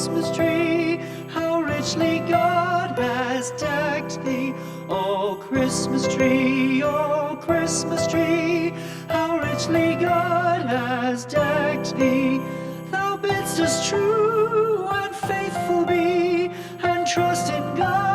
Christmas tree, how richly God has decked thee. O Christmas tree, how richly God has decked thee. Thou bidst us true and faithful be, and trust in God